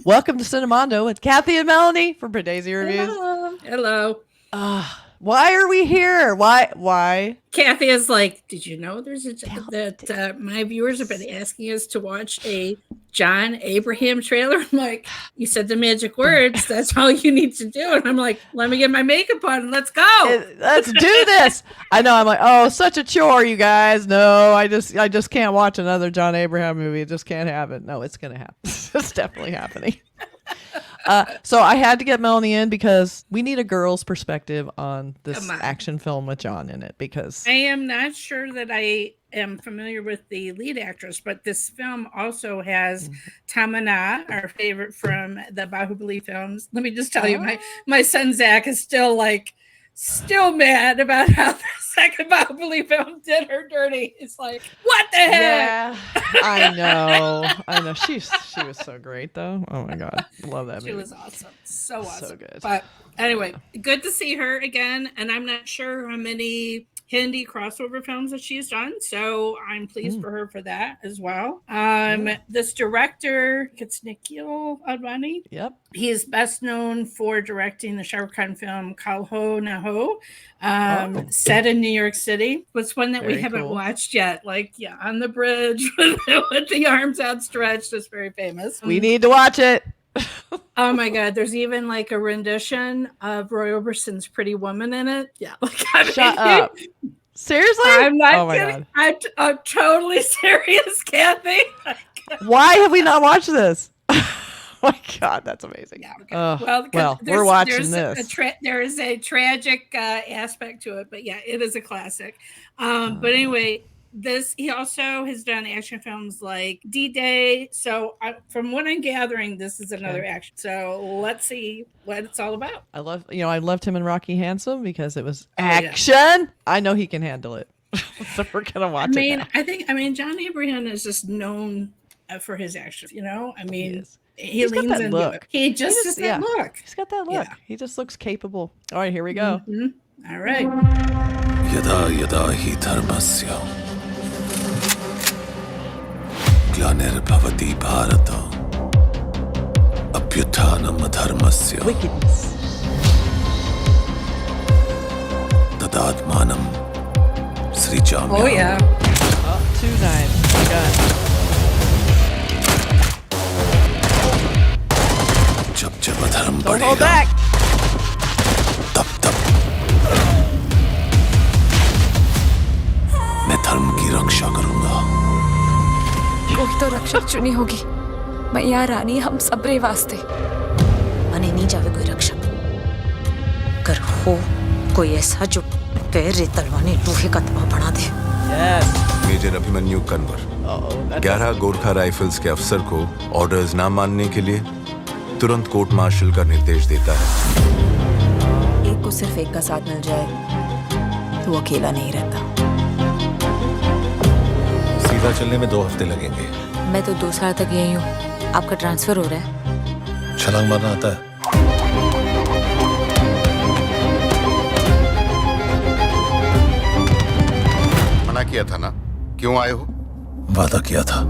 Welcome to Cinemondo with Kathy and Melanie from Daisy Reviews. Hello. Why are we here? Why? Kathy is like, did you know there's that my viewers have been asking us to watch a John Abraham trailer? I'm like, you said the magic words. That's all you need to do. And I'm like, let me get my makeup on and let's go. Let's do this. I know. I'm like, oh, such a chore, you guys. No, I just can't watch another John Abraham movie. It just can't happen. No, it's gonna happen. It's definitely happening. So I had to get Melanie in because we need a girl's perspective on this action film with John in it, because I am not sure that I am familiar with the lead actress, but this film also has Tamannaah, our favorite from the Bahubali films. Let me just tell you, my son Zach is still mad about how the second Bahubali film did her dirty. It's like, what the heck? Yeah, I know. She was so great though. Oh my god, love that movie. She was awesome, so awesome, so good. But anyway, good to see her again. And I'm not sure how many Hindi crossover films that she's done, so I'm pleased for her for that as well. This director, it's Nikkhil Advani. Yep. He is best known for directing the Shah Rukh Khan film Kal Ho Na Ho, set in New York City. It's one that we haven't watched yet. On the bridge with the arms outstretched. It's very famous. We need to watch it. Oh my god, there's even a rendition of Roy Orbison's Pretty Woman in it. Yeah. Shut up. Seriously? I'm not kidding. I'm totally serious, Kathy. Why have we not watched this? Oh my god, that's amazing. Yeah, okay. Well, we're watching this. There is a tragic aspect to it, but yeah, it is a classic. But anyway, he also has done action films like D-Day. So from what I'm gathering, this is another action. So let's see what it's all about. I loved him in Rocky Handsome because it was action. Yeah. I know he can handle it. So we're going to watch it now. I think John Abraham is just known for his action. He leans into look. It. He just has that look. He's got that look. Yeah. He just looks capable. All right, here we go. Mm-hmm. All right. Yada yada hi dharmasya Glanirбhavati Bharata Abhyuthanam adharmasya Wickedness Tadatmanam Srijamya. Oh yeah. 2-9. Jab jab adharam Don't hold back. Tab tab मैं धर्म की रक्षा करूंगा. कोई तो रक्षक चुनी होगी. मैया रानी हम सबरे वास्ते. मने नहीं जावे कोई रक्षक. कर हो कोई ऐसा जो पैर रेतलवाने लोहे का तवा बना दे. मेजर अभिमन्यु कन्वर 11 गोरखा राइफल्स के अफसर को ऑर्डर्स ना मानने के लिए तुरंत कोर्ट मार्शल का निर्देश देता है. एक को सिर्फ एक का साथ मिल जाए तो अकेला नहीं रहता. सीधा चलने में 2 हफ्ते लगेंगे. मैं तो 2 साल तक यही हूँ. आपका ट्रांसफर हो रहा है. छलांग मारना आता है. मना किया था ना. क्यों आए हो? वादा किया था.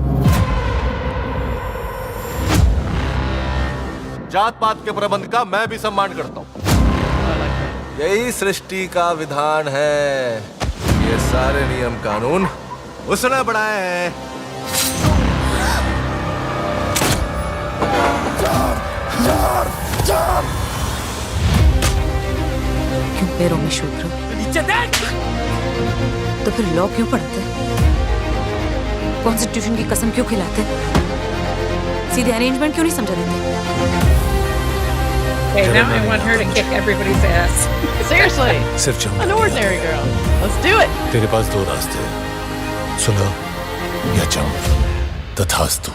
जात पात के प्रबंध का मैं भी सम्मान करता हूँ. यही सृष्टि का विधान है. ये सारे नियम कानून उसने बनाए हैं. क्यों पैरों में शूद्र? तो फिर लॉ क्यों पढ़ते? कॉन्स्टिट्यूशन की कसम क्यों खिलाते? सीधे अरेंजमेंट क्यों नहीं समझा देते? Okay, now I want her to kick everybody's ass. Seriously. सिर्फ An ordinary girl. Let's do it. तेरे पास 2 रास्ते हैं. सुनो या जाओ. तथास्तु.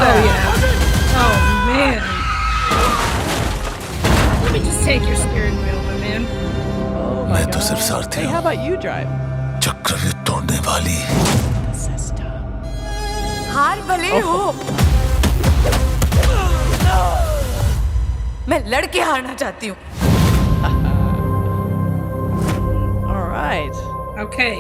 Oh man. Let me just take your steering wheel, my man. Oh my मैं तो God. सिर्फ सारथी Hey, हूँ। how about you drive? चक्कर तोड़ने वाली। Sister. हार भले हो, मैं लड़के हारना चाहती हूँ। All right. Okay.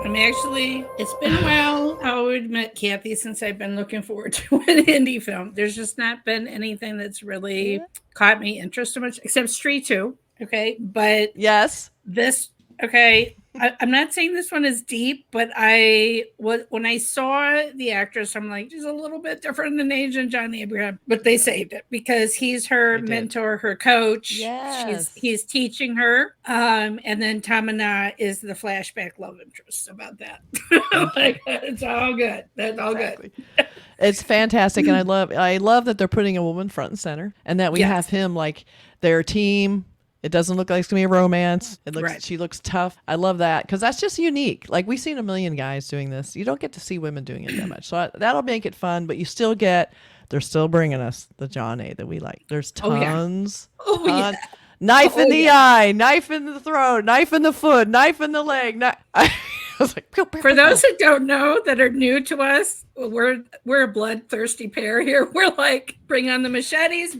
It's been a while, I'll admit, Kathy, since I've been looking forward to an indie film. There's just not been anything that's really caught me interest so much, except Street 2. Okay. But Yes. this, okay. I'm not saying this one is deep, but when I saw the actress, I'm like, she's a little bit different in age than John Abraham, but they saved it because he's her mentor, her coach. Yes. He's teaching her. And then Tamannaah is the flashback love interest about that. Like, it's all good. That's all good. It's fantastic. And I love that they're putting a woman front and center and that we have him like their team. It doesn't look like it's gonna be a romance. She looks tough. I love that because that's just unique. Like we've seen a million guys doing this. You don't get to see women doing it that much. So that'll make it fun. But you still get. They're still bringing us the John A that we like. There's tons. Knife in the eye, knife in the throat, knife in the foot, knife in the leg. I was like, for those who don't know that are new to us, we're a bloodthirsty pair here. We're like, bring on the machetes,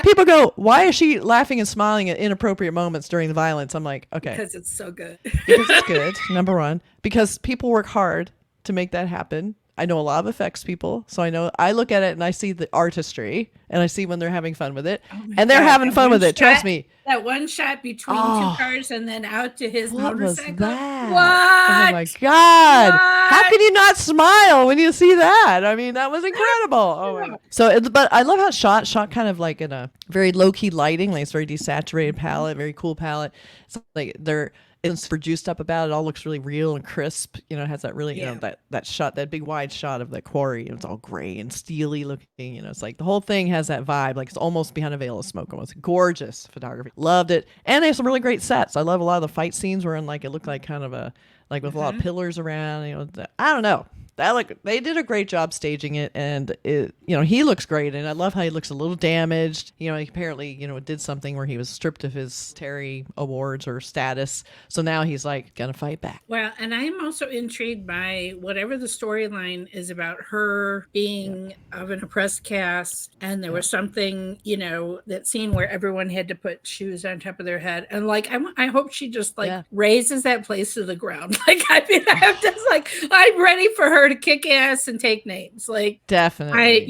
people go, why is she laughing and smiling at inappropriate moments during the violence? I'm like, okay. Because it's so good. Because it's good, number one. Because people work hard to make that happen. I know a lot of effects people, so I look at it and I see the artistry and I see when they're having fun with it. And they're having fun with it, trust me. That one shot between two cars and then out to his motorcycle. Was that? What? Oh my God. What? How can you not smile when you see that? I mean, that was incredible. Oh my God. So, but I love how it's shot kind of like in a very low key lighting, like it's very desaturated palette, very cool palette. It's like it's super juiced up about it. All looks really real and crisp. It has that really, that shot, that big wide shot of the quarry. It's all gray and steely looking. It's like the whole thing has that vibe. Like it's almost behind a veil of smoke. Almost gorgeous photography. Loved it. And they have some really great sets. I love a lot of the fight scenes where it looked like kind of with a lot of pillars around. I don't know. They did a great job staging it, and he looks great, and I love how he looks a little damaged. He apparently did something where he was stripped of his Terry awards or status, so now he's like gonna fight back. Well, and I'm also intrigued by whatever the storyline is about her being of an oppressed caste, and there was something that scene where everyone had to put shoes on top of their head, and I hope she just raises that place to the ground. I'm ready for her to kick ass and take names. Definitely.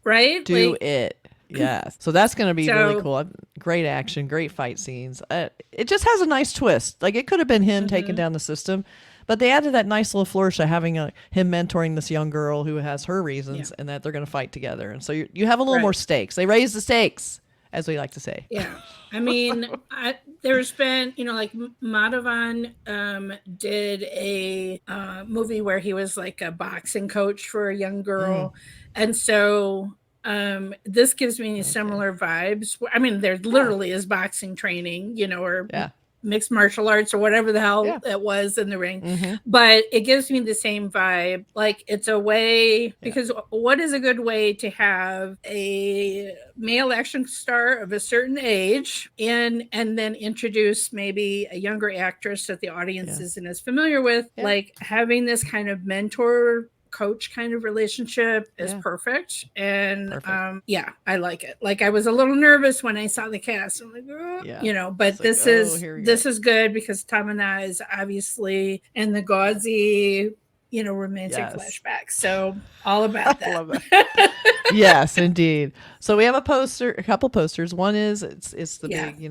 Right? Do it. Yes. So that's going to be really cool. Great action, great fight scenes. It just has a nice twist. It could have been him taking down the system, but they added that nice little flourish of having him mentoring this young girl who has her reasons and that they're going to fight together. And so you have a little more stakes. They raise the stakes, as we like to say. Yeah. I mean, there's been, Madhavan did a movie where he was like a boxing coach for a young girl. And so this gives me similar vibes. I mean, there literally is boxing training, or mixed martial arts or whatever the hell it was in the ring. But it gives me the same vibe. It's a way, because what is a good way to have a male action star of a certain age and then introduce maybe a younger actress that the audience isn't as familiar with, having this kind of mentor coach kind of relationship is perfect. And I like it. I was a little nervous when I saw the cast. I'm like, but this is good because Tamannaah is obviously in the gauzy, romantic flashbacks. So all about that. Love that. Yes, indeed. So we have a couple posters. One is it's the big,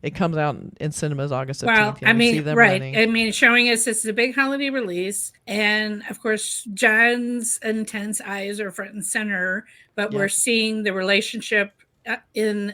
it comes out in cinemas August 15th. Well, I mean, right. Running. I mean, showing us this is a big holiday release. And of course, John's intense eyes are front and center, but we're seeing the relationship in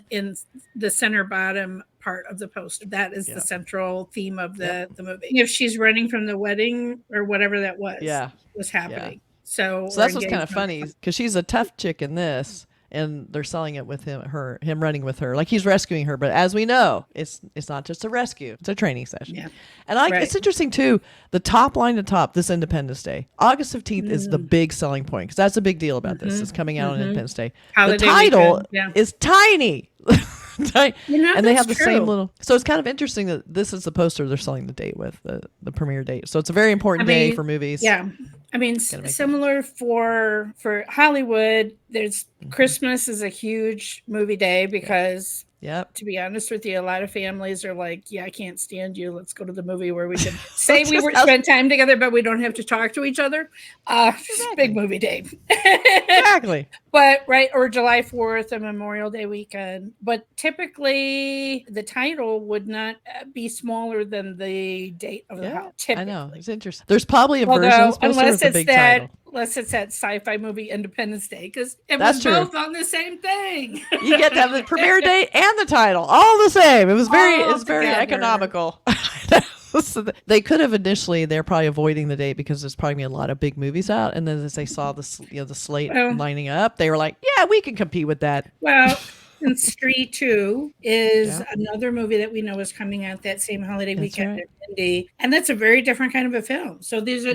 the center bottom part of the poster. That is the central theme of the movie. If she's running from the wedding or whatever that was happening. So that's what's kind of funny because she's a tough chick in this, and they're selling it with him running with her, like he's rescuing her. But as we know, it's not just a rescue; it's a training session. Yeah. And it's interesting too. The top line to top this Independence Day, August 15th is the big selling point because that's a big deal about this. It's coming out on Independence Day. Holiday the title weekend, is tiny. And they have the true. same little. So it's kind of interesting that this is the poster they're selling the date with, the premiere date. So it's a very important day for movies. Yeah. I mean, similar for Hollywood, there's Christmas is a huge movie day because to be honest with you, a lot of families are like, yeah, I can't stand you. Let's go to the movie where we can say we spend time together, but we don't have to talk to each other. Big movie day. Exactly. But or July 4th, a Memorial Day weekend. But typically the title would not be smaller than the date of the holiday. I know. It's interesting. There's probably a version unless with a big title. Unless it's that sci-fi movie Independence Day, because it was both on the same thing. You get to have the premiere date and the title all the same. It was very economical. So they could have initially, they're probably avoiding the date because there's probably a lot of big movies out, and then as they saw the slate lining up, they were like, yeah, we can compete with that. Well, and Stree 2 is another movie that we know is coming out that same holiday weekend, and that's a very different kind of a film. So there's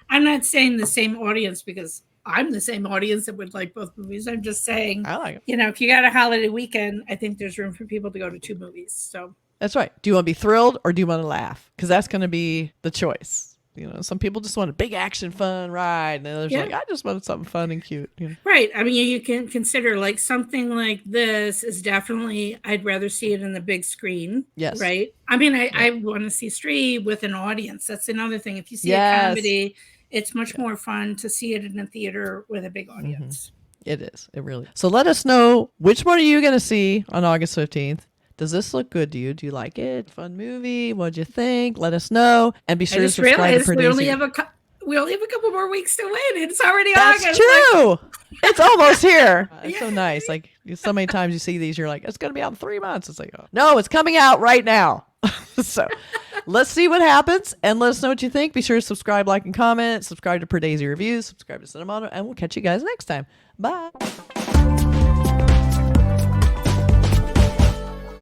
I'm not saying the same audience because I'm the same audience that would like both movies. I'm just saying, I like it. If you got a holiday weekend, I think there's room for people to go to 2 movies. So that's right. Do you want to be thrilled or do you want to laugh? Because that's going to be the choice. Some people just want a big action fun ride, and others like, I just wanted something fun and cute. Right. I mean, you can consider like something like this is definitely, I'd rather see it in the big screen. Yes. Right. I mean, I want to see Stree with an audience. That's another thing. If you see a comedy, it's much more fun to see it in a theater with a big audience. It is. It really is. So let us know, which one are you going to see on August 15th? Does this look good to you? Do you like it? Fun movie? What'd you think? Let us know. And be sure to subscribe to Producing. We only have a couple more weeks to wait. It's already August. That's true. It's almost here. It's so nice. Like so many times you see these, you're like, it's going to be out in 3 months. It's like, oh. No, it's coming out right now. So let's see what happens and let us know what you think. Be sure to subscribe, like, and comment. Subscribe to Per Daisy Reviews. Subscribe to Cinemono, and we'll catch you guys next time. Bye.